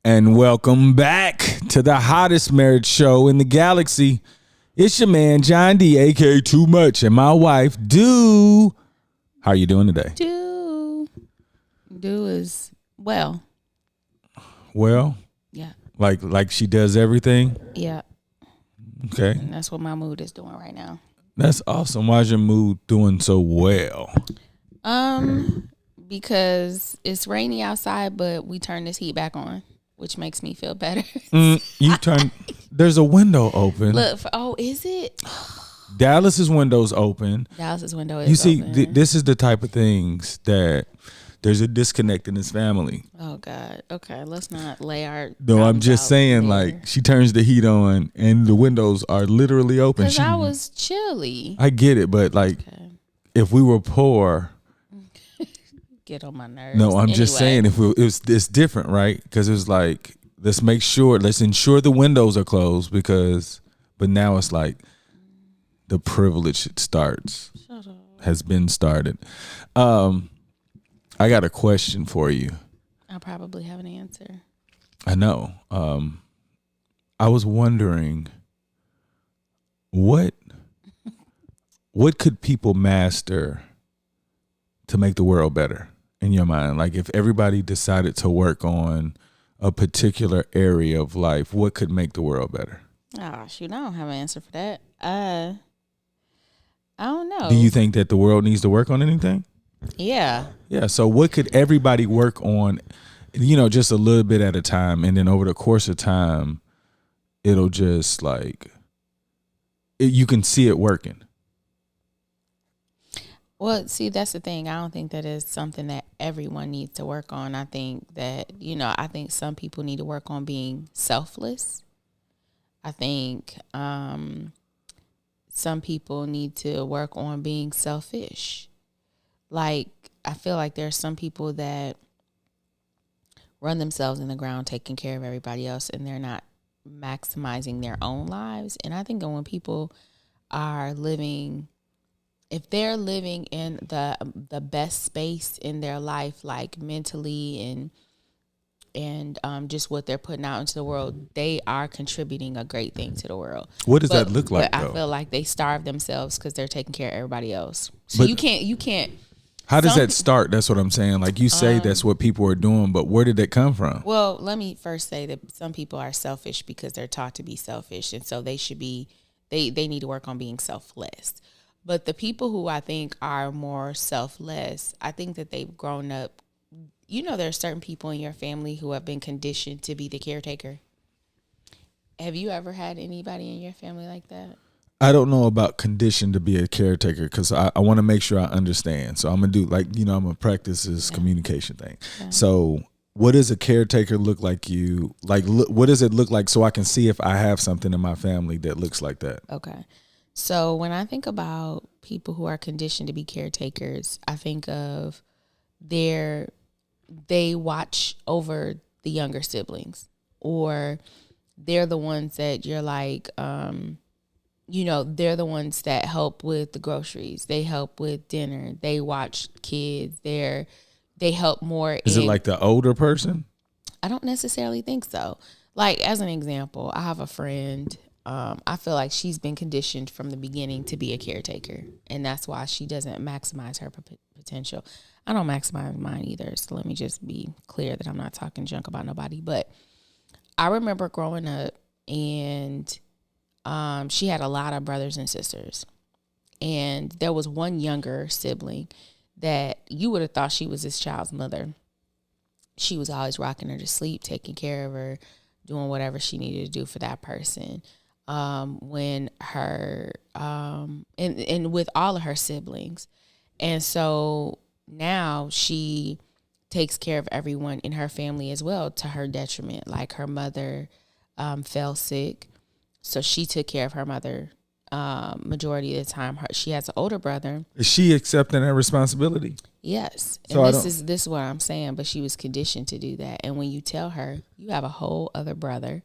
And welcome back to the hottest marriage show in the galaxy. It's your man, John D, aka Too Much, and my wife, Do. How are you doing today? Do is well. Well? Yeah. Like she does everything? Yeah. Okay. And that's what my mood is doing right now. That's awesome. Why's your mood doing so well? Because it's rainy outside, but we turned this heat back on, which makes me feel better. There's a window open. Look, is it? Dallas's window's open. Dallas's window is You see, open. this is the type of things that there's a disconnect in this family. Oh, God. Okay, let's not lay our... No, I'm just saying, there. like, she turns the heat on and the windows are literally open. Because I was chilly. I get it, but, like, if we were poor... Get on my nerves. No, I'm just saying, it's different, right? Because it was like, let's ensure the windows are closed but now it's like the privilege has been started. I got a question for you. I'll probably have an answer. I know. I was wondering what could people master to make the world better in your mind? Like if everybody decided to work on a particular area of life, what could make the world better? Oh, shoot, I don't have an answer for that. I don't know. Do you think that the world needs to work on anything? Yeah. Yeah. So what could everybody work on, just a little bit at a time, and then over the course of time, it'll just you can see it working. Well, see, that's the thing. I don't think that is something that everyone needs to work on. I think that, I think some people need to work on being selfless. I think some people need to work on being selfish. Like, I feel like there are some people that run themselves in the ground taking care of everybody else, and they're not maximizing their own lives. And I think that when people are living... if they're living in the best space in their life, like mentally and just what they're putting out into the world, they are contributing a great thing to the world. What does that look like, but though? I feel like they starve themselves because they're taking care of everybody else. So you can't. How does that start? That's what I'm saying. Like you say that's what people are doing, but where did that come from? Well, let me first say that some people are selfish because they're taught to be selfish, and so they need to work on being selfless. But the people who I think are more selfless, I think that they've grown up. There are certain people in your family who have been conditioned to be the caretaker. Have you ever had anybody in your family like that? I don't know about conditioned to be a caretaker because I want to make sure I understand. So I'm going to do I'm going to practice this communication thing. Yeah. So what does a caretaker look like you? Like, what does it look like so I can see if I have something in my family that looks like that? Okay. So when I think about people who are conditioned to be caretakers, I think of they watch over the younger siblings, or they're the ones that you're like, they're the ones that help with the groceries. They help with dinner. They watch kids. They help more. Is it like the older person? I don't necessarily think so. Like, as an example, I have a friend. I feel like she's been conditioned from the beginning to be a caretaker, and that's why she doesn't maximize her potential. I don't maximize mine either, so let me just be clear that I'm not talking junk about nobody. But I remember growing up, and she had a lot of brothers and sisters, and there was one younger sibling that you would have thought she was this child's mother. She was always rocking her to sleep, taking care of her, doing whatever she needed to do for that person. When her and with all of her siblings. And so now she takes care of everyone in her family as well, to her detriment. Like, her mother fell sick, so she took care of her mother majority of the time. She has an older brother. Is she accepting that responsibility? Yes. So and this is what I'm saying, but she was conditioned to do that. And when you tell her you have a whole other brother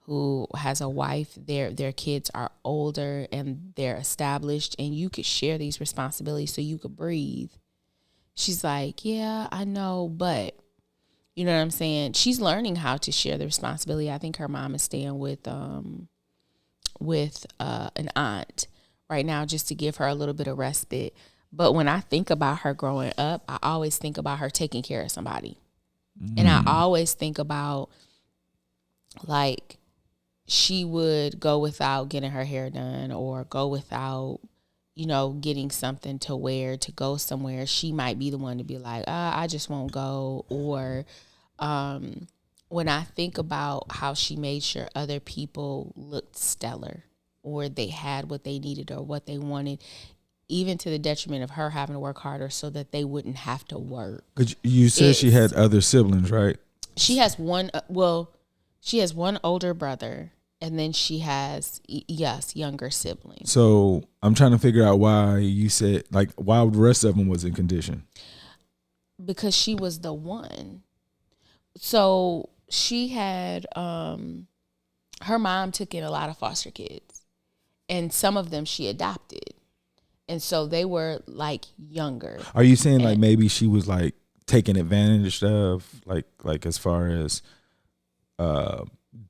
who has a wife, their kids are older and they're established, and you could share these responsibilities so you could breathe. She's like, yeah, I know, but You know what I'm saying? She's learning how to share the responsibility. I think her mom is staying with an aunt right now just to give her a little bit of respite. But when I think about her growing up, I always think about her taking care of somebody. And I always think about, like, she would go without getting her hair done or go without, getting something to wear to go somewhere. She might be the one to be like, I just won't go. Or when I think about how she made sure other people looked stellar or they had what they needed or what they wanted, even to the detriment of her having to work harder so that they wouldn't have to work. But you said she had other siblings, right? She has one, she has one older brother, and then she has, younger siblings. So I'm trying to figure out why you said, like, why the rest of them was in condition. Because she was the one. So she had, her mom took in a lot of foster kids, and some of them she adopted. And so they were, like, younger. Are you saying, like, maybe she was, like, taken advantage of, like as far as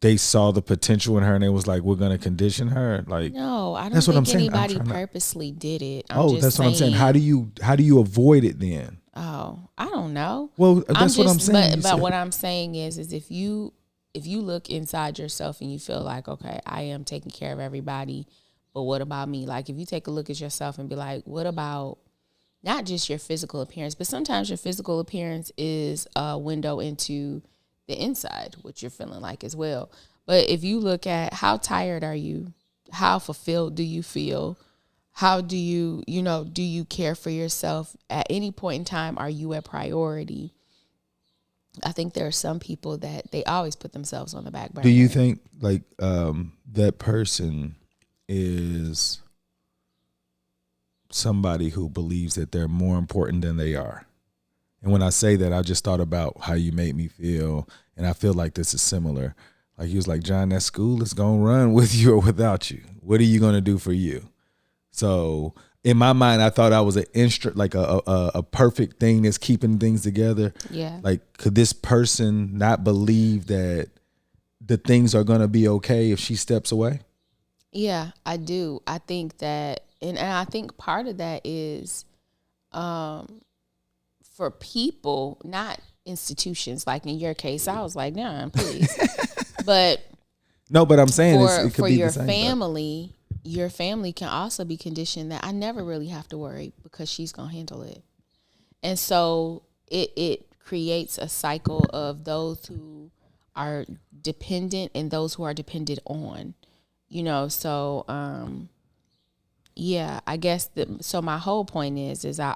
they saw the potential in her and it was like, we're going to condition her? Like, no, I don't think anybody purposely did it. That's what I'm saying. How do you avoid it then? Oh, I don't know. Well, that's what I'm saying. But what I'm saying is if you look inside yourself and you feel like, okay, I am taking care of everybody, but what about me? Like, if you take a look at yourself and be like, what about not just your physical appearance, but sometimes your physical appearance is a window into the inside, what you're feeling like as well. But if you look at how tired are you? How fulfilled do you feel? How do you, do you care for yourself? At any point in time, are you a priority? I think there are some people that they always put themselves on the back burner. Do you think, like, that person is somebody who believes that they're more important than they are? And when I say that, I just thought about how you made me feel, and I feel like this is similar. Like, he was like, John, that school is going to run with you or without you. What are you going to do for you? So in my mind, I thought I was a perfect thing that's keeping things together. Yeah. Like, could this person not believe that the things are going to be okay if she steps away? Yeah, I do. I think that, and I think part of that is for people, not institutions. Like in your case, I was like, nah, please. But no, but I'm saying it could for be your the same, family, your family can also be conditioned that I never really have to worry because she's going to handle it. And so it creates a cycle of those who are dependent and those who are dependent on. Yeah, I guess so my whole point is I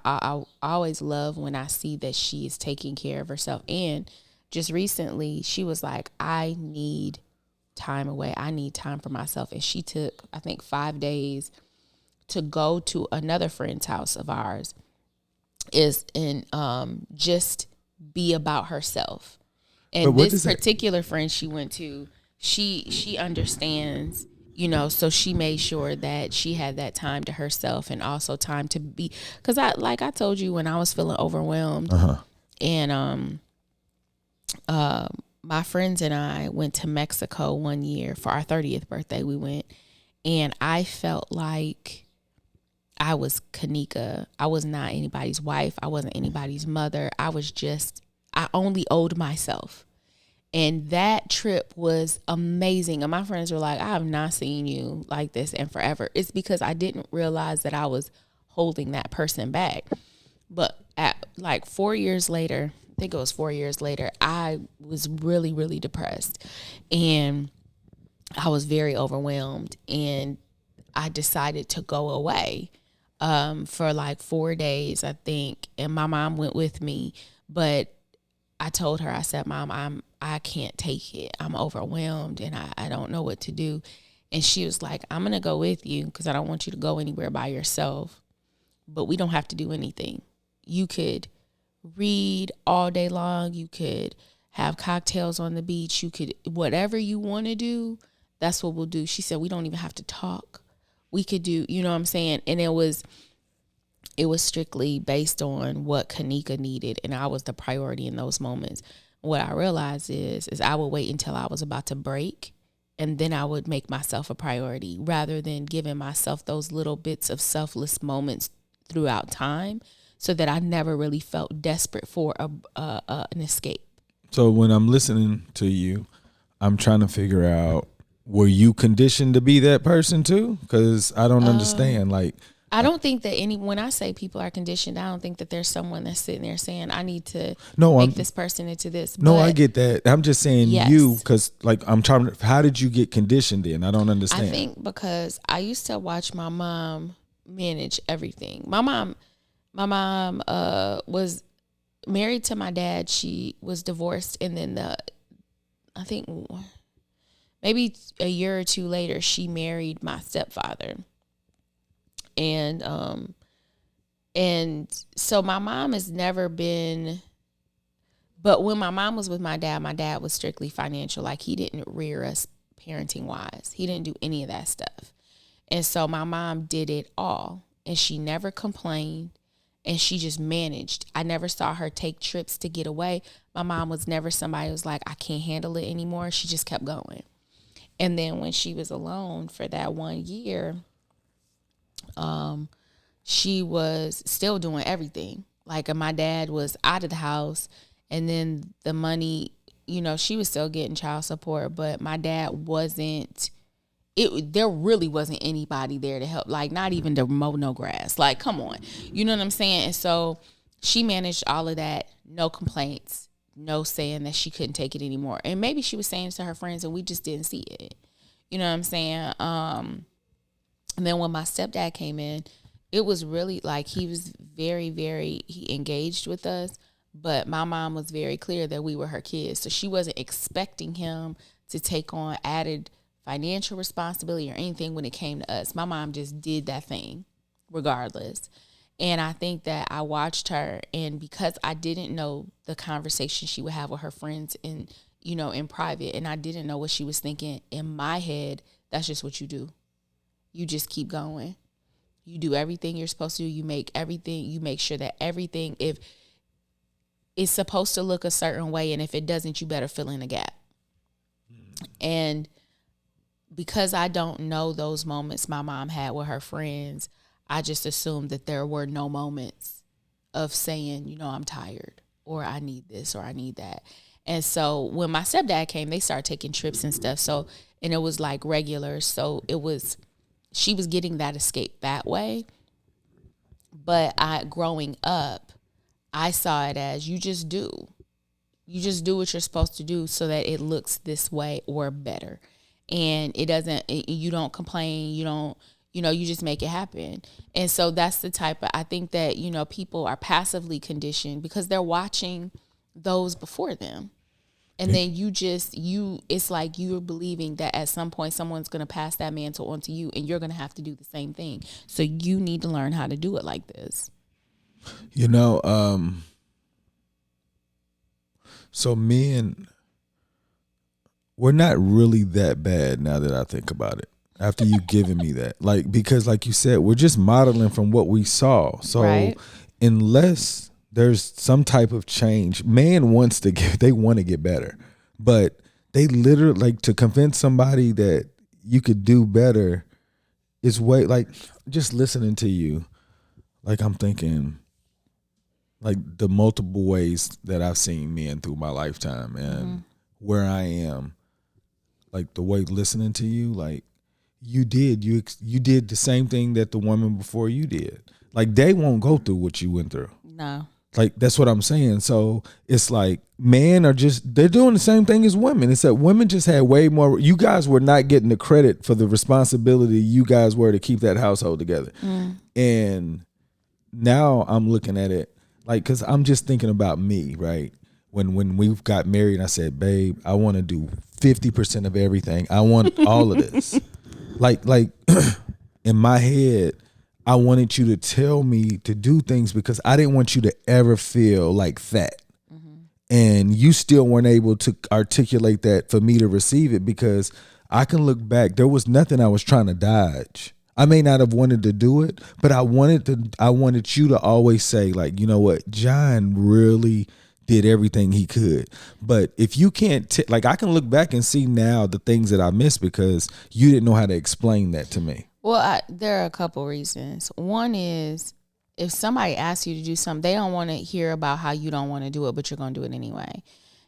always love when I see that she is taking care of herself. And just recently she was like, I need time away. I need time for myself. And she took, I think, 5 days to go to another friend's house of ours just be about herself. And this particular friend she went to, she understands, so she made sure that she had that time to herself and also time to be, because I told you when I was feeling overwhelmed, and my friends and I went to Mexico one year for our 30th birthday. We went, and I felt like I was Kanika. I was not anybody's wife. I wasn't anybody's mother. I only owed myself. And that trip was amazing. And my friends were like, I have not seen you like this in forever. It's because I didn't realize that I was holding that person back. But at like 4 years later, I think it was 4 years later, I was really, really depressed. And I was very overwhelmed. And I decided to go away for like 4 days, I think. And my mom went with me. But I told her, I said, Mom, I can't take it. I'm overwhelmed and I don't know what to do. And she was like, I'm going to go with you because I don't want you to go anywhere by yourself. But we don't have to do anything. You could read all day long. You could have cocktails on the beach. You could, whatever you want to do, that's what we'll do. She said, we don't even have to talk. We could do, you know what I'm saying? And it was strictly based on what Kanika needed. And I was the priority in those moments. What I realized is I would wait until I was about to break, and then I would make myself a priority rather than giving myself those little bits of selfless moments throughout time, so that I never really felt desperate for an escape. So when I'm listening to you, I'm trying to figure out, were you conditioned to be that person too? Because I don't understand. Like, I don't think that when I say people are conditioned, I don't think that there's someone that's sitting there saying, I need to make this person into this. No, but I get that. I'm just saying you, because like I'm trying to, how did you get conditioned in? I don't understand. I think because I used to watch my mom manage everything. My mom was married to my dad. She was divorced, and then I think maybe a year or two later, she married my stepfather. And so my mom has never been, but when my mom was with my dad was strictly financial. Like, he didn't rear us parenting wise. He didn't do any of that stuff. And so my mom did it all, and she never complained, and she just managed. I never saw her take trips to get away. My mom was never somebody who was like, I can't handle it anymore. She just kept going. And then when she was alone for that 1 year, she was still doing everything. Like, my dad was out of the house, and then the money, she was still getting child support, but my dad wasn't, there really wasn't anybody there to help, like not even to mow no grass. Like, come on. You know what I'm saying? And so she managed all of that, no complaints, no saying that she couldn't take it anymore. And maybe she was saying it to her friends and we just didn't see it. You know what I'm saying? And then when my stepdad came in, it was really like he was very, very, he engaged with us, but my mom was very clear that we were her kids. So she wasn't expecting him to take on added financial responsibility or anything when it came to us. My mom just did that thing regardless. And I think that I watched her, and because I didn't know the conversation she would have with her friends in private, and I didn't know what she was thinking in my head, that's just what you do. You just keep going. You do everything you're supposed to do. You make sure that everything, if it's supposed to look a certain way, and if it doesn't, you better fill in a gap. And because I don't know those moments my mom had with her friends, I just assumed that there were no moments of saying, I'm tired, or I need this, or I need that. And so when my stepdad came, they started taking trips and stuff. So, and it was like regular. So she was getting that escape that way. But growing up, I saw it as you just do what you're supposed to do so that it looks this way or better. And you don't complain, you just make it happen. And so that's the type of, I think that, people are passively conditioned because they're watching those before them. And then it's like you're believing that at some point someone's going to pass that mantle onto you, and you're going to have to do the same thing. So you need to learn how to do it like this. So men, we're not really that bad now that I think about it. After you giving me that, because like you said, we're just modeling from what we saw. So right. Unless there's some type of change, man wants to they want to get better, but they literally, to convince somebody that you could do better is just listening to you. I'm thinking the multiple ways that I've seen men through my lifetime and where I am, the way listening to you, you did the same thing that the woman before you did. They won't go through what you went through. No. That's what I'm saying. So it's men are they're doing the same thing as women. It's that women just had way more. You guys were not getting the credit for the responsibility you guys were to keep that household together. And now I'm looking at it because I'm just thinking about me, right? When we got married, I said, babe, I want to do 50% of everything. I want all of this. In my head, I wanted you to tell me to do things because I didn't want you to ever feel fat. And you still weren't able to articulate that for me to receive it, because I can look back. There was nothing I was trying to dodge. I may not have wanted to do it, but I wanted you to always say, you know what, John really did everything he could. But if you can't, like, I can look back and see now the things that I missed because you didn't know how to explain that to me. Well, there are a couple reasons. One is if somebody asks you to do something, they don't want to hear about how you don't want to do it, but you're going to do it anyway.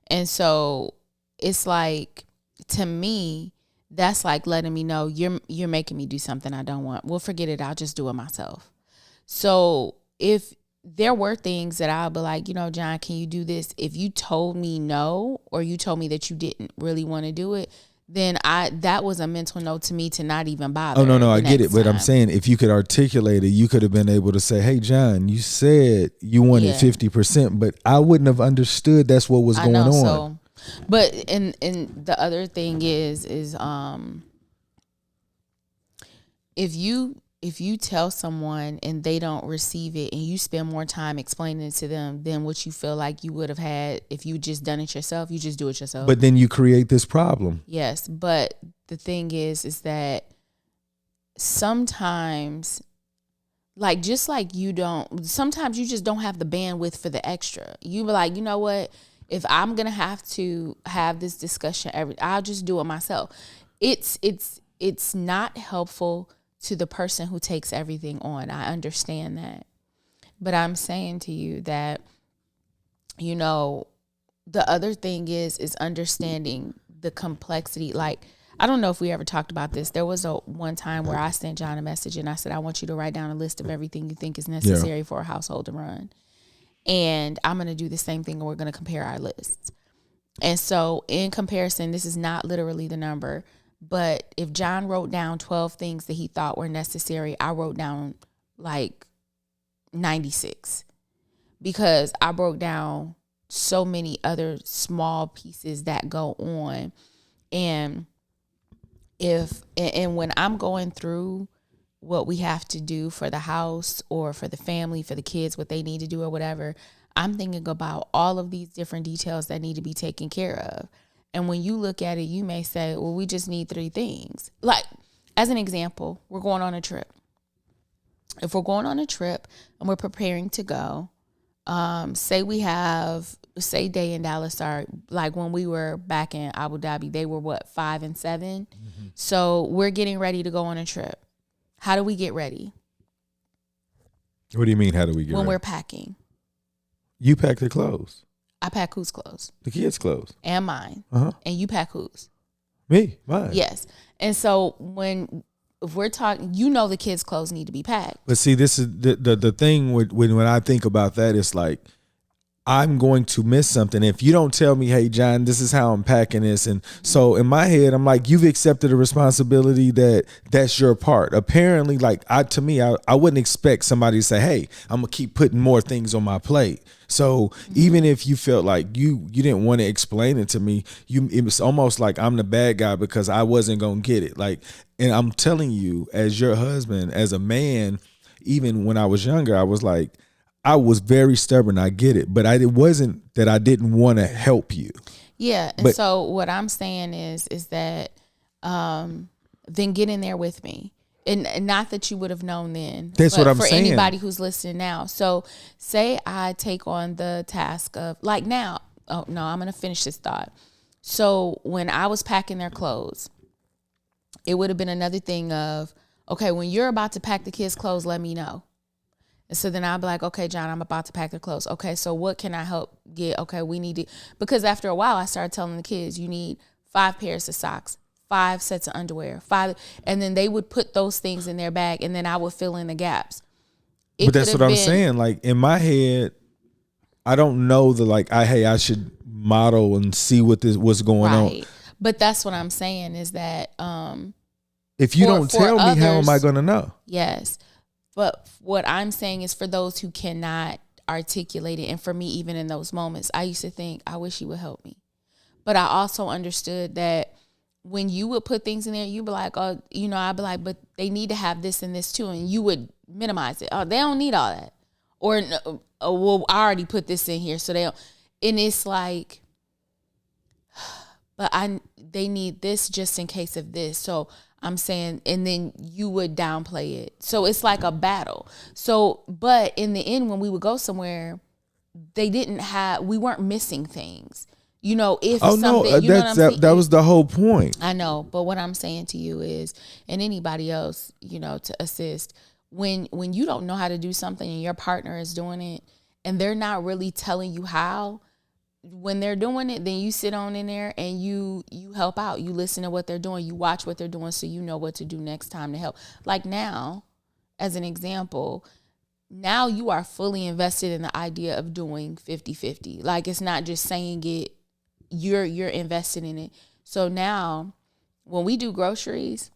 And so it's like, to me, that's like letting me know you're making me do something I don't want. Well, forget it. I'll just do it myself. So if there were things that I'll be like, John, can you do this? If you told me no, or you told me that you didn't really want to do it, then that was a mental no to me to not even bother. Oh, no, I get it. But I'm saying if you could articulate it, you could have been able to say, hey, John, you said you wanted 50%, but I wouldn't have understood that's what was going on. So, but and the other thing is if you tell someone and they don't receive it and you spend more time explaining it to them than what you feel like you would have had if you just done it yourself, you just do it yourself. But then you create this problem. Yes, but the thing is that sometimes, like, just like sometimes you just don't have the bandwidth for the extra. You be like, you know what? If I'm going to have to have this discussion, I'll just do it myself. It's not helpful to the person who takes everything on. I understand that. But I'm saying to you that, the other thing is understanding the complexity. Like, I don't know if we ever talked about this. There was one time where I sent John a message and I said, I want you to write down a list of everything you think is necessary for a household to run. And I'm going to do the same thing, and we're going to compare our lists. And so in comparison, this is not literally the number, but if John wrote down 12 things that he thought were necessary, I wrote down like 96 because I broke down so many other small pieces that go on. And when I'm going through what we have to do for the house or for the family, for the kids, what they need to do or whatever, I'm thinking about all of these different details that need to be taken care of. And when you look at it, you may say, well, we just need 3 things. Like, as an example, we're going on a trip. If we're going on a trip and we're preparing to go, say Day and Dallas are, like when we were back in Abu Dhabi, they were 5 and 7. Mm-hmm. So we're getting ready to go on a trip. How do we get ready? What do you mean, how do we get ready? When we're packing. You pack the clothes. I pack whose clothes? The kids' clothes. And mine. Uh-huh. And you pack whose? Me, mine. Yes. And so if we're talking, the kids' clothes need to be packed. But see, this is the thing when I think about that, it's like, I'm going to miss something if you don't tell me, hey, John, this is how I'm packing this. And so in my head, I'm like, you've accepted a responsibility that's your part. Apparently, like I wouldn't expect somebody to say, hey, I'm going to keep putting more things on my plate. So even if you felt like you didn't want to explain it to me, it was almost like I'm the bad guy because I wasn't going to get it. Like, and I'm telling you, as your husband, as a man, even when I was younger, I was like, I was very stubborn. I get it. But it wasn't that I didn't want to help you. Yeah. And so what I'm saying is that then get in there with me. And not that you would have known then. That's what I'm saying. For anybody who's listening now. So say I take on the task of, like now, oh no, I'm going to finish this thought. So when I was packing their clothes, it would have been another thing of, okay, when you're about to pack the kids' clothes, let me know. And so then I'll be like, okay, John, I'm about to pack their clothes. Okay, so what can I help get? Okay, we need to, because after a while I started telling the kids, you need 5 pairs of socks, 5 sets of underwear, 5, and then they would put those things in their bag and then I would fill in the gaps. But that's what I'm saying. Like in my head, I don't know I should model and see what's going on. But that's what I'm saying is that if you don't tell me, how am I going to know? Yes. But what I'm saying is for those who cannot articulate it, and for me, even in those moments, I used to think, I wish he would help me. But I also understood that when you would put things in there, you'd be like, oh, I'd be like, but they need to have this and this too. And you would minimize it. Oh, they don't need all that. Or, oh, well, I already put this in here. So they don't. And it's like, but they need this just in case of this. So I'm saying, and then you would downplay it. So it's like a battle. So, but in the end, when we would go somewhere, we weren't missing things. You know, if Oh something, no, you know what I'm saying? that was the whole point. I know, but what I'm saying to you is, and anybody else, you know, to assist, when you don't know how to do something and your partner is doing it and they're not really telling you how, when they're doing it, then you sit on in there and you help out. You listen to what they're doing, you watch what they're doing, so you know what to do next time to help. Like now, as an example, now you are fully invested in the idea of doing 50-50. Like, it's not just saying it, you're invested in it. So now when we do groceries,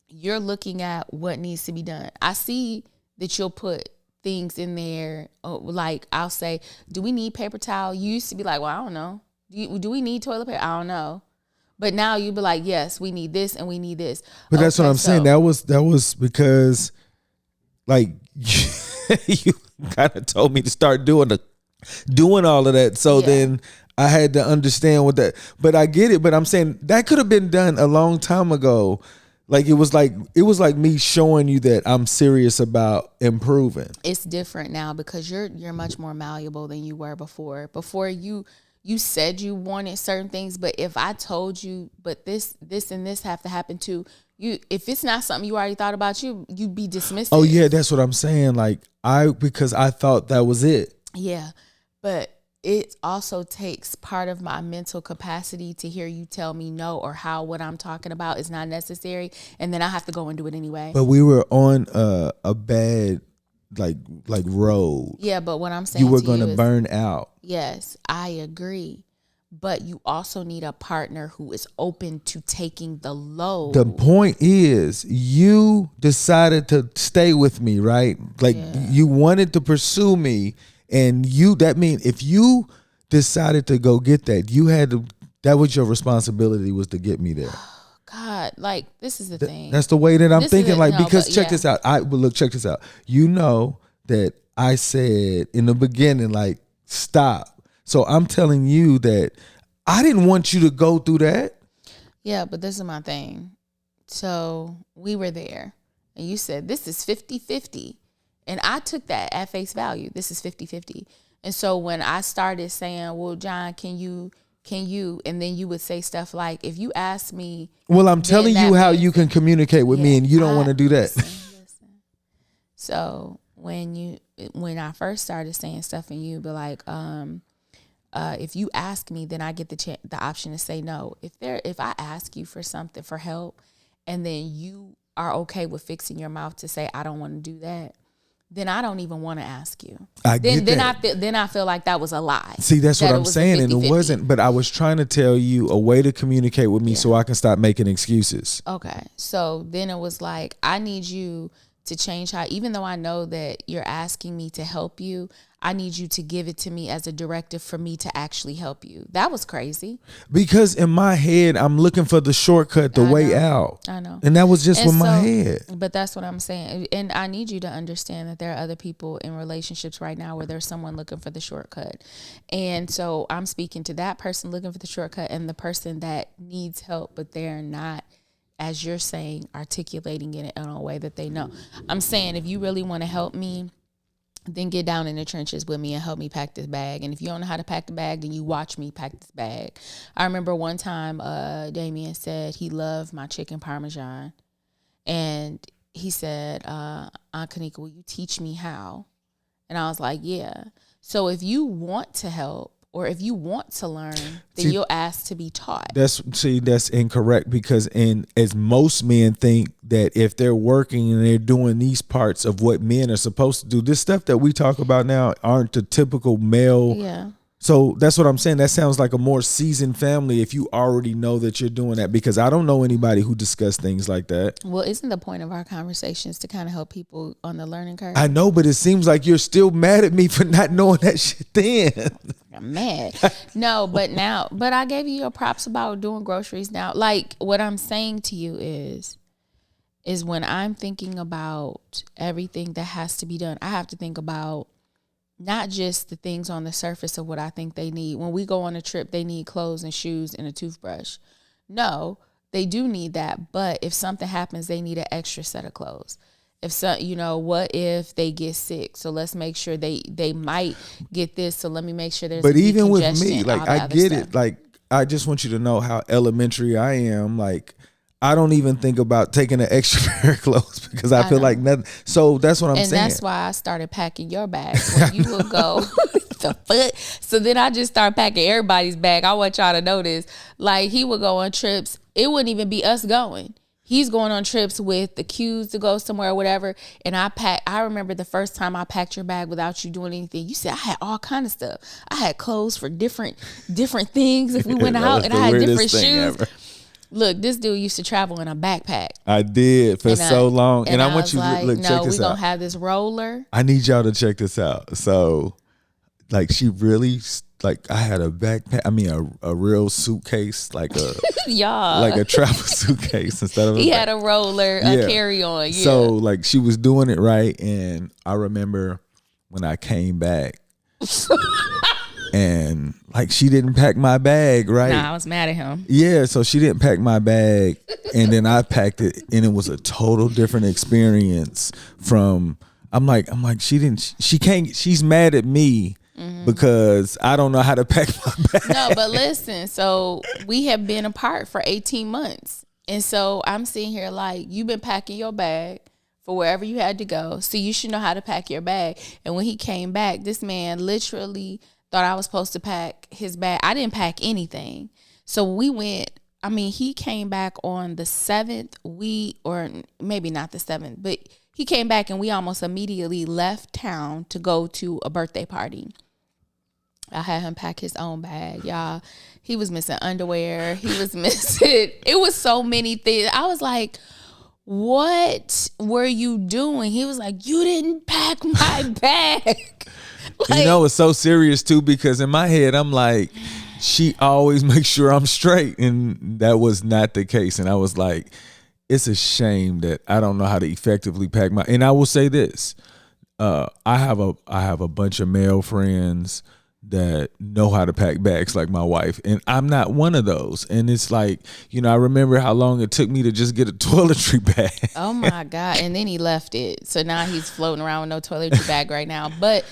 you're looking at what needs to be done. I see that you'll put things in there, like I'll say, do we need paper towel? You used to be like, well, I don't know. Do we need toilet paper? I don't know. But now you be like, yes, we need this and we need this. But that's what I'm saying. That was because, like, you kind of told me to start doing all of that. So then I had to understand what that. But I get it. But I'm saying that could have been done a long time ago. Like it was like me showing you that I'm serious about improving. It's different now because you're much more malleable than you were before. Before you said you wanted certain things, but if I told you, but this and this have to happen too, if it's not something you already thought about, you'd be dismissive. Oh yeah, that's what I'm saying. Like because I thought that was it. Yeah, but it also takes part of my mental capacity to hear you tell me no, or how what I'm talking about is not necessary, and then I have to go and do it anyway. But we were on a bad like road. Yeah, but what I'm saying, you were going to burn out. Yes, I agree. But you also need a partner who is open to taking the load. The point is, you decided to stay with me, right? Like you wanted to pursue me. And that means if you decided to go get that, you had to, that was your responsibility, was to get me there. God, like, this is the thing. That's the way that I'm thinking. Because check this out. Check this out. You know that I said in the beginning, like, stop. So I'm telling you that I didn't want you to go through that. Yeah, but this is my thing. So we were there and you said, this is 50-50. And I took that at face value. This is 50-50. And so when I started saying, well, John, can you, and then you would say stuff like, if you ask me. Well, I'm telling you how you can communicate with me, and you don't want to do that. Listen. So when I first started saying stuff and you'd be like, if you ask me, then I get the option to say no. If I ask you for something, for help, and then you are okay with fixing your mouth to say, I don't want to do that, then I don't even want to ask you. Then I feel like that was a lie. See, that's what I'm saying. And it wasn't, but I was trying to tell you a way to communicate with me so I can stop making excuses. Okay. So then it was like, I need you to change how, even though I know that you're asking me to help you, I need you to give it to me as a directive for me to actually help you. That was crazy. Because in my head, I'm looking for the shortcut, the way out. I know. And that was just with my head. But that's what I'm saying. And I need you to understand that there are other people in relationships right now where there's someone looking for the shortcut. And so I'm speaking to that person looking for the shortcut and the person that needs help, but they're not, as you're saying, articulating it in a way that they know. I'm saying, if you really want to help me, then get down in the trenches with me and help me pack this bag. And if you don't know how to pack the bag, then you watch me pack this bag. I remember one time Damien said he loved my chicken parmesan. And he said, Aunt Kanika, will you teach me how? And I was like, yeah. So if you want to help, or if you want to learn, then you'll ask to be taught. That's incorrect, because as most men think that if they're working and they're doing these parts of what men are supposed to do, this stuff that we talk about now aren't the typical male. Yeah. So that's what I'm saying. That sounds like a more seasoned family if you already know that you're doing that, because I don't know anybody who discuss things like that. Well, isn't the point of our conversations to kind of help people on the learning curve? I know, but it seems like you're still mad at me for not knowing that shit then. I'm mad. No, but I gave you your props about doing groceries now. Like, what I'm saying to you is when I'm thinking about everything that has to be done, I have to think about not just the things on the surface of what I think they need. When we go on a trip, they need clothes and shoes and a toothbrush. No, they do need that. But if something happens, they need an extra set of clothes. If so, what if they get sick? So let's make sure they might get this. So let me make sure there's. But even with me, congestion, like, all the I other get stuff. it. Like, I just want you to know how elementary I am. Like, I don't even think about taking an extra pair of clothes because I feel know. like nothing. So that's what I'm saying. And that's why I started packing your bag. When you will go, the foot. So then I just start packing everybody's bag. I want y'all to know this. Like, he would go on trips. It wouldn't even be us going. He's going on trips with the cues to go somewhere or whatever. And I remember the first time I packed your bag without you doing anything. You said I had all kind of stuff. I had clothes for different things if we went out, and I had different shoes. Ever. Look, this dude used to travel in a backpack. I did for so long. And I want you to look, check this we're out. going to have this roller. I need y'all to check this out. So, like, she really, like, I had a backpack. I mean, a real suitcase, like a like a travel suitcase instead of. He had a roller, a carry-on. Yeah. So, like, she was doing it right, and I remember when I came back, and like, she didn't pack my bag right. Nah, I was mad at him. Yeah, so she didn't pack my bag, and then I packed it, and it was a total different experience. From I'm like she's mad at me. Because I don't know how to pack my bag. No, but listen, so we have been apart for 18 months. And so I'm sitting here like, you've been packing your bag for wherever you had to go. So you should know how to pack your bag. And when he came back, this man literally thought I was supposed to pack his bag. I didn't pack anything. So he came back on the 7th, or maybe not the 7th, but he came back and we almost immediately left town to go to a birthday party. I had him pack his own bag, y'all. He was missing underwear. He was missing. It was so many things. I was like, what were you doing? He was like, you didn't pack my bag. Like, it's so serious too, because in my head, I'm like, she always makes sure I'm straight. And that was not the case. And I was like, it's a shame that I don't know how to effectively pack my, and I will say this. I have a bunch of male friends that know how to pack bags like my wife, and I'm not one of those. And it's like, I remember how long it took me to just get a toiletry bag. Oh my God. And then he left it. So now he's floating around with no toiletry bag right now. But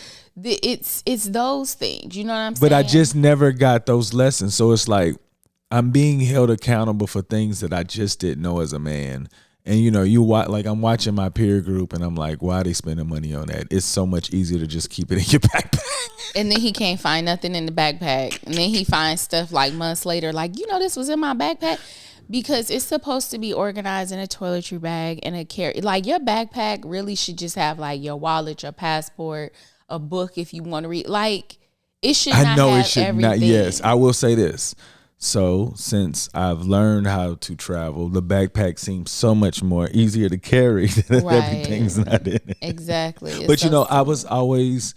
it's those things, you know what I'm saying? But I just never got those lessons. So it's like, I'm being held accountable for things that I just didn't know as a man. And I'm watching my peer group, and I'm like, why are they spending money on that? It's so much easier to just keep it in your backpack. And then he can't find nothing in the backpack. And then he finds stuff like months later, like, this was in my backpack. Because it's supposed to be organized in a toiletry bag and a carry. Like, your backpack really should just have like your wallet, your passport, a book if you want to read. Like, it should not have everything. I know it should not. Yes, I will say this. So since I've learned how to travel, the backpack seems so much more easier to carry than everything's not in it. Exactly. But I was always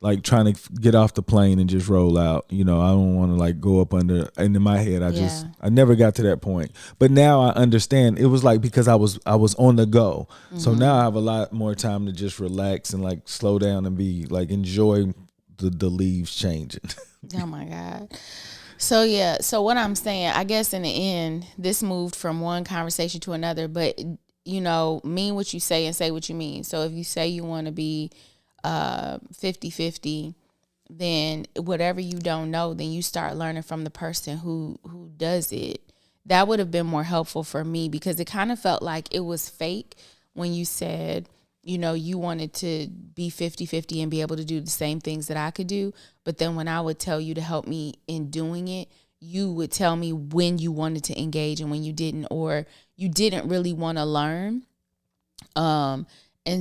like trying to get off the plane and just roll out. I don't want to like go up under. And in my head, I never got to that point. But now I understand. It was like because I was on the go. Mm-hmm. So now I have a lot more time to just relax and like slow down and be like enjoy the leaves changing. Oh my God. So what I'm saying, I guess in the end, this moved from one conversation to another, but mean what you say and say what you mean. So if you say you want to be 50-50, then whatever you don't know, then you start learning from the person who does it. That would have been more helpful for me, because it kind of felt like it was fake when you said, you wanted to be 50-50 and be able to do the same things that I could do. But then when I would tell you to help me in doing it, you would tell me when you wanted to engage and when you didn't, or you didn't really want to learn. And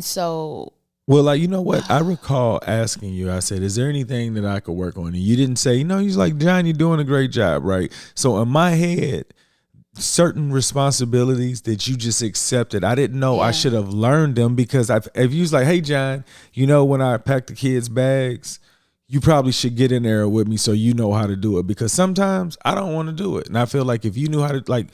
so. Well, like, you know what? I recall asking you, I said, is there anything that I could work on? And you didn't say, you're like, John, you're doing a great job, right? So in my head, certain responsibilities that you just accepted, I didn't know I should have learned them, because if you was like, hey, John, when I pack the kids' bags, you probably should get in there with me so you know how to do it, because sometimes I don't want to do it. And I feel like if you knew how to, like,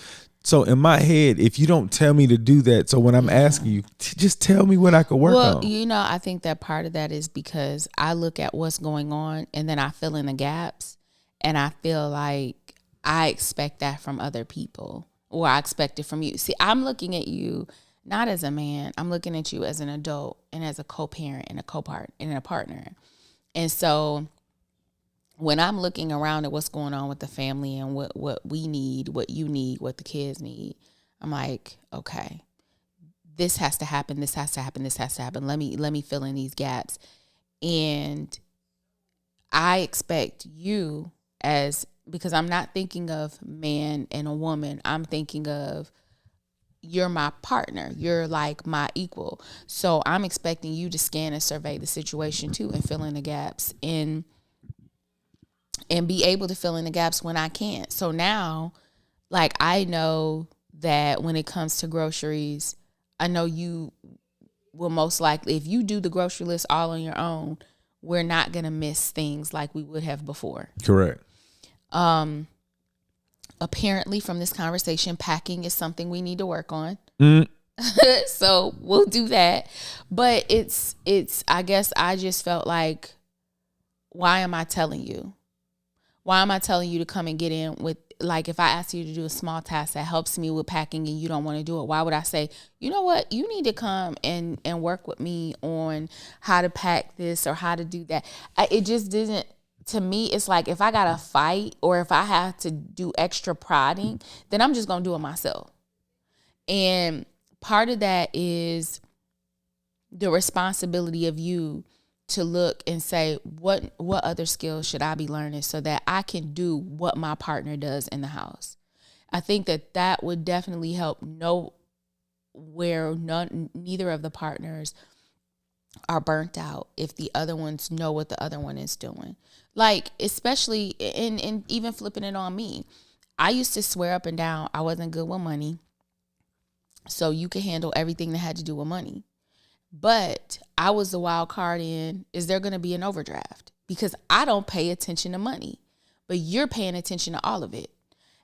so in my head, if you don't tell me to do that, so when I'm asking you, just tell me what I could work on. Well, I think that part of that is because I look at what's going on and then I fill in the gaps, and I feel like I expect that from other people, or I expect it from you. See, I'm looking at you not as a man. I'm looking at you as an adult and as a co-parent and a co-part and a partner. And so when I'm looking around at what's going on with the family and what we need, what you need, what the kids need, I'm like, okay, this has to happen. This has to happen. This has to happen. Let me fill in these gaps. And I expect you because I'm not thinking of man and a woman. I'm thinking of you're my partner. You're like my equal. So I'm expecting you to scan and survey the situation too and fill in the gaps and be able to fill in the gaps when I can't. So now, like, I know that when it comes to groceries, I know you will most likely, if you do the grocery list all on your own, we're not going to miss things like we would have before. Correct. Apparently from this conversation, packing is something we need to work on. So we'll do that. But it's, I guess I just felt like, why am I telling you? Why am I telling you to come and get in with, like, if I ask you to do a small task that helps me with packing and you don't want to do it, why would I say, you know what, you need to come and work with me on how to pack this or how to do that? It just didn't, to me, it's like if I got to fight or if I have to do extra prodding, then I'm just going to do it myself. And part of that is the responsibility of you to look and say, what other skills should I be learning so that I can do what my partner does in the house? I think that would definitely help know where neither of the partners are burnt out if the other ones know what the other one is doing. Like, especially in even flipping it on me. I used to swear up and down I wasn't good with money, so you could handle everything that had to do with money. But I was the wild card in, is there going to be an overdraft? Because I don't pay attention to money, but you're paying attention to all of it.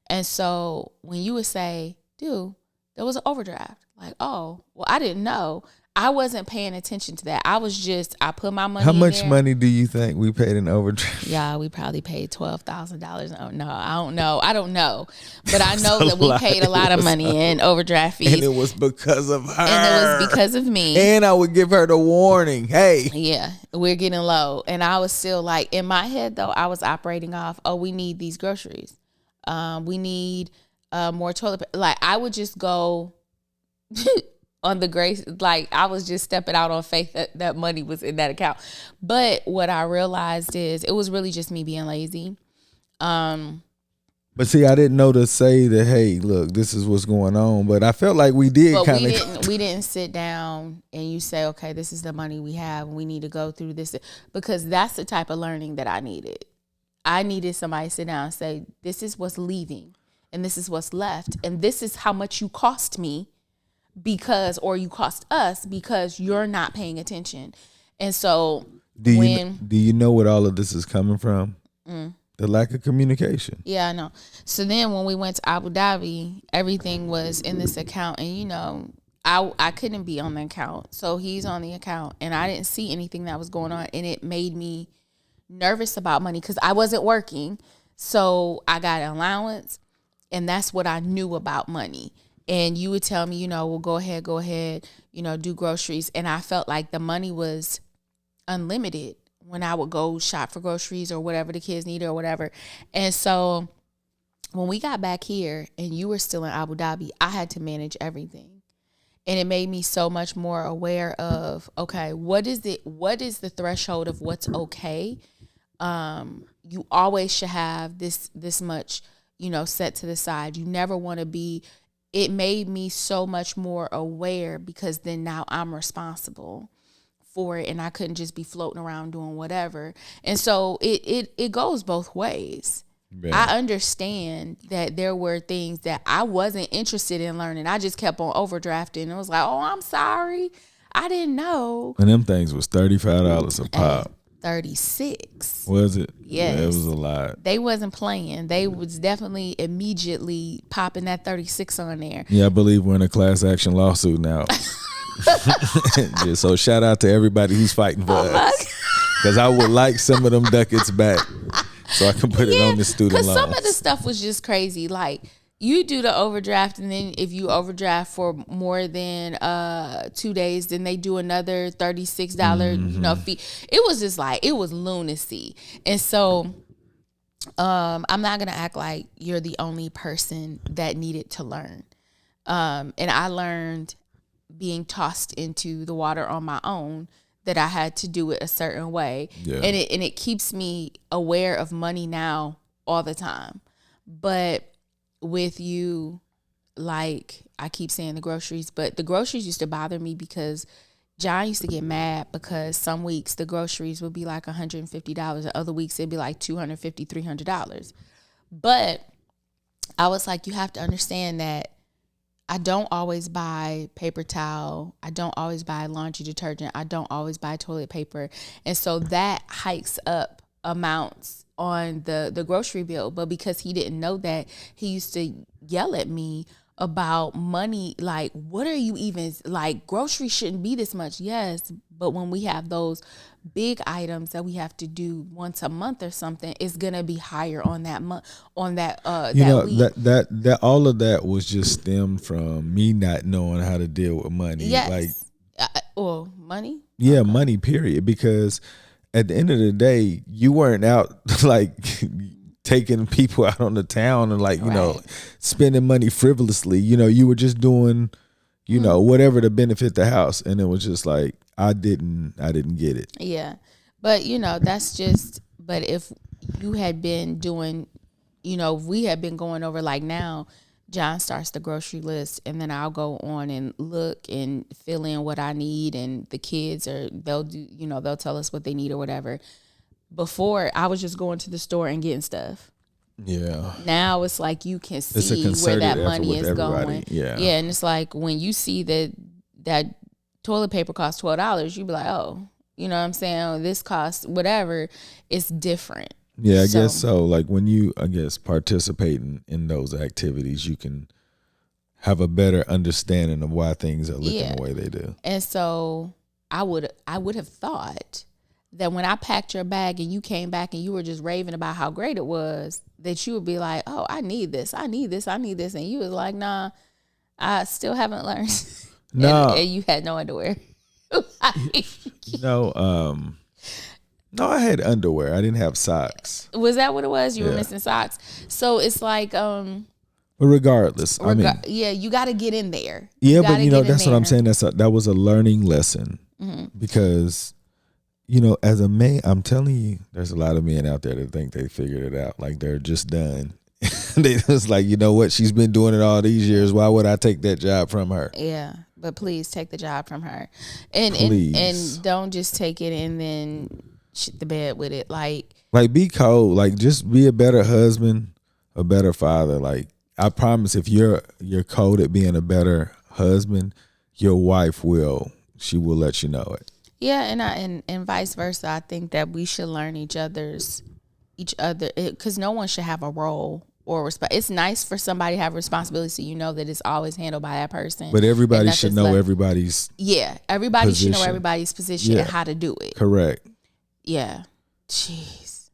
And so when you would say, dude, there was an overdraft. Like, oh, well, I didn't know. I wasn't paying attention to that. I put my money in there. How much money do you think we paid in overdraft? Yeah, we probably paid $12,000. Oh, no, I don't know. But I know that we paid a lot of money in overdraft fees. And it was because of her. And it was because of me. And I would give her the warning. Hey. Yeah, we're getting low. And I was still like, in my head, though, I was operating off, oh, we need these groceries. We need more toilet paper. Like, I would just go on the grace, like I was just stepping out on faith that money was in that account. But what I realized is it was really just me being lazy. But see, I didn't know to say that, hey, look, this is what's going on. But I felt like we did kind of. We didn't sit down and you say, okay, this is the money we have and we need to go through this. Because that's the type of learning that I needed. I needed somebody to sit down and say, this is what's leaving and this is what's left. And this is how much you cost me or you cost us because you're not paying attention. And so do you know what all of this is coming from? The lack of communication. Yeah, I know. So then when we went to Abu Dhabi, everything was in this account and I couldn't be on the account. So he's on the account and I didn't see anything that was going on and it made me nervous about money because I wasn't working. So I got an allowance and that's what I knew about money. And you would tell me, well, go ahead, do groceries. And I felt like the money was unlimited when I would go shop for groceries or whatever the kids needed or whatever. And so when we got back here and you were still in Abu Dhabi, I had to manage everything. And it made me so much more aware of, okay, what is the threshold of what's okay? You always should have this much, set to the side. You never want to be. It made me so much more aware because then now I'm responsible for it and I couldn't just be floating around doing whatever. And so it goes both ways. Yeah. I understand that there were things that I wasn't interested in learning. I just kept on overdrafting. It was like, oh, I'm sorry. I didn't know. And them things was $35 a pop. 36. Was it? Yes. Yeah, it was a lot. They wasn't playing. They was definitely immediately popping that 36 on there. Yeah, I believe we're in a class action lawsuit now. So shout out to everybody who's fighting for us. Because I would like some of them ducats back so I can put it on the student loans. Because some of the stuff was just crazy. Like, You do the overdraft, and then if you overdraft for more than 2 days, then they do another $36, fee. It was just like, it was lunacy. And so I'm not gonna act like you're the only person that needed to learn. And I learned being tossed into the water on my own that I had to do it a certain way. Yeah. And it keeps me aware of money now all the time. But with you, like I keep saying the groceries, but the groceries used to bother me because John used to get mad because some weeks the groceries would be like $150, and other weeks it'd be like $250, $300. But I was like, you have to understand that I don't always buy paper towel. I don't always buy laundry detergent. I don't always buy toilet paper. And so that hikes up amounts on the grocery bill. But because he didn't know that, he used to yell at me about money. Like, what are you even, like, groceries shouldn't be this much. Yes, but when we have those big items that we have to do once a month or something, it's gonna be higher on that month, on that week. that all of that was just stemmed from me not knowing how to deal with money. Yes. Or money. Yeah, okay. Money, period. Because at the end of the day, you weren't out like taking people out on the town and like, spending money frivolously. You were just doing, whatever to benefit the house. And it was just like, I didn't get it. Yeah. But, that's just, but if you had been doing, if we had been going over, like now, John starts the grocery list, and then I'll go on and look and fill in what I need, and the kids they'll do, they'll tell us what they need or whatever. Before, I was just going to the store and getting stuff. Yeah. Now it's like you can see where that money is going. Yeah. Yeah, and it's like when you see that toilet paper costs $12, you be like, oh, you know what I'm saying? This costs whatever. It's different. Yeah, I guess so. Like when you, participate in those activities, you can have a better understanding of why things are looking the way they do. And so I would have thought that when I packed your bag and you came back and you were just raving about how great it was, that you would be like, oh, I need this. And you was like, nah, I still haven't learned. No. And you had no underwear. No, I had underwear. I didn't have socks. Was that what it was? You were missing socks. So it's like, but regardless, you got to get in there. Yeah, but that's what I'm saying. That was a learning lesson because, as a man, I'm telling you, there's a lot of men out there that think they figured it out. Like they're just done. They just like, you know what? She's been doing it all these years. Why would I take that job from her? Yeah. But please take the job from her. And don't just take it and then shit the bed with it. Like be cold. Like just be a better husband, a better father. Like I promise if you're cold at being a better husband, your wife will let you know it. Yeah, and vice versa. I think that we should learn each other, because no one should have a role or respect. It's nice for somebody to have responsibility, so you know that it's always handled by that person. But everybody should know everybody's. Yeah, everybody should know everybody's position and how to do it. Correct. Yeah. Jeez.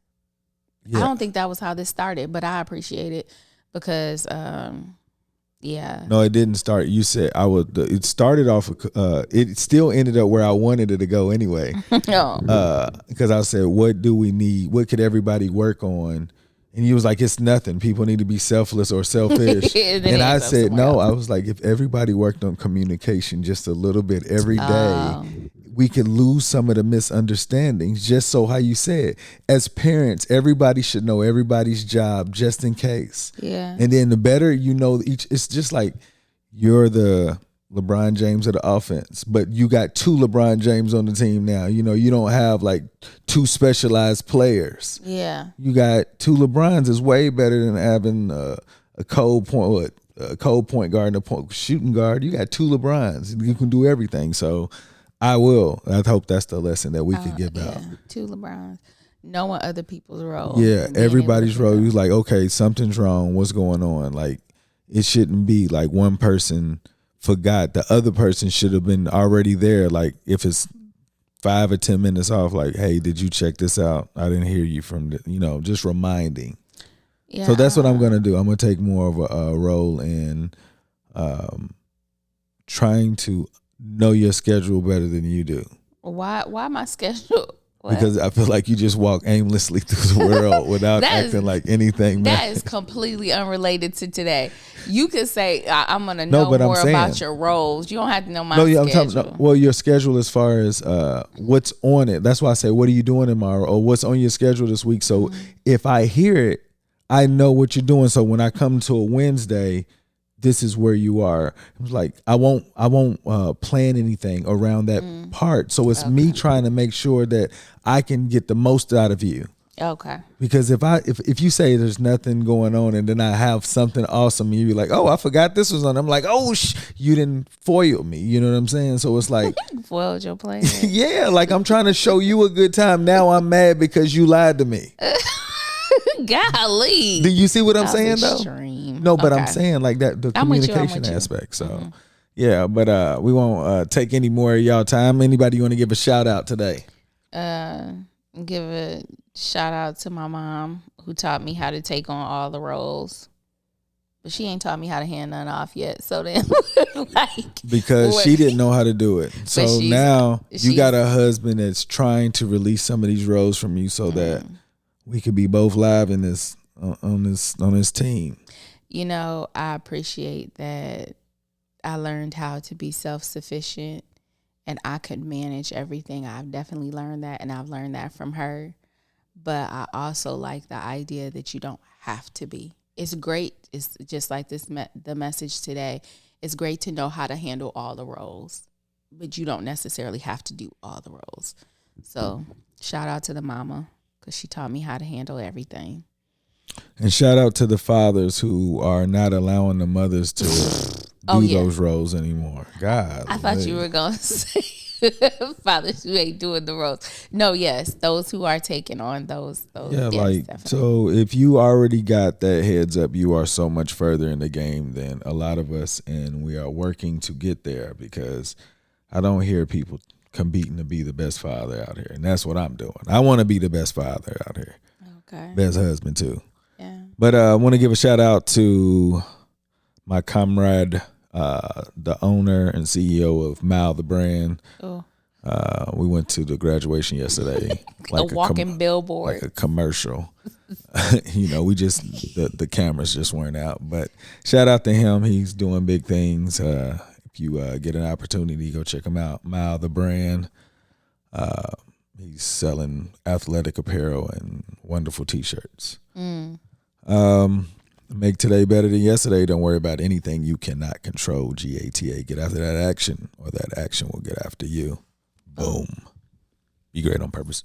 Yeah. I don't think that was how this started, but I appreciate it because. Yeah. No, it didn't start. You said it started off. It still ended up where I wanted it to go anyway. Because I said, what do we need? What could everybody work on? And you was like, it's nothing. People need to be selfless or selfish. And I said, no. I was like, if everybody worked on communication just a little bit every day, we could lose some of the misunderstandings. Just so how you said, as parents, everybody should know everybody's job just in case. Yeah. And then the better you know each, it's just like you're the LeBron James of the offense, but you got two LeBron James on the team now. You don't have like two specialized players. Yeah. You got two LeBrons is way better than having a cold point guard and a shooting guard. You got two LeBrons. You can do everything. So I hope that's the lesson that we could give out. Two LeBrons. Knowing other people's role. Yeah, everybody's role. You're like, okay, something's wrong. What's going on? Like, it shouldn't be like one person forgot. The other person should have been already there. Like, if it's 5 or 10 minutes off, like, hey, did you check this out? I didn't hear you from just reminding. Yeah. So that's what I'm gonna do. I'm gonna take more of a role in trying to know your schedule better than you do. Why my schedule? What? Because I feel like you just walk aimlessly through the world without acting like anything. That is completely unrelated to today. You could say I'm gonna know more about your roles. You don't have to know my schedule. I'm talking. Well, your schedule as far as what's on it. That's why I say, what are you doing tomorrow, or what's on your schedule this week? So if I hear it, I know what you're doing. So when I come to a Wednesday, this is where you are. It was like I won't plan anything around that part. So it's me trying to make sure that I can get the most out of you. Okay. Because if you say there's nothing going on and then I have something awesome and you're like, oh, I forgot this was on. I'm like, oh, you didn't foil me. You know what I'm saying? So it's like foiled your plan. Yeah, like I'm trying to show you a good time. Now I'm mad because you lied to me. Golly. Do you see what I'm saying extreme. though? No, but I'm saying like that the communication aspect. So yeah, but we won't take any more of y'all time. Anybody want to give a shout out today? Give a shout out to my mom who taught me how to take on all the roles. But she ain't taught me how to hand none off yet. So then because she didn't know how to do it. So now you got a husband that's trying to release some of these roles from you so that we could be both live in this on this team. You know, I appreciate that I learned how to be self-sufficient and I could manage everything. I've definitely learned that, and I've learned that from her. But I also like the idea that you don't have to be. It's great. It's just like the message today. It's great to know how to handle all the roles, but you don't necessarily have to do all the roles. So shout out to the mama, because she taught me how to handle everything. And shout out to the fathers who are not allowing the mothers to do those roles anymore. God. I thought you were going to say fathers who ain't doing the roles. No, yes, those who are taking on those. Yeah, yes, like, definitely. So if you already got that heads up, you are so much further in the game than a lot of us, and we are working to get there because I don't hear people competing to be the best father out here, and that's what I'm doing. I want to be the best father out here. Okay. Best husband too. Yeah. But I want to give a shout out to my comrade, the owner and CEO of Mal the brand. Oh. We went to the graduation yesterday. Like a walking billboard. Like a commercial. You know, we just the cameras just weren't out. But shout out to him. He's doing big things. If you get an opportunity, go check him out. Mal the brand. He's selling athletic apparel and wonderful T-shirts. Make today better than yesterday. Don't worry about anything you cannot control. GATA. Get after that action, or that action will get after you. Boom. Be great on purpose.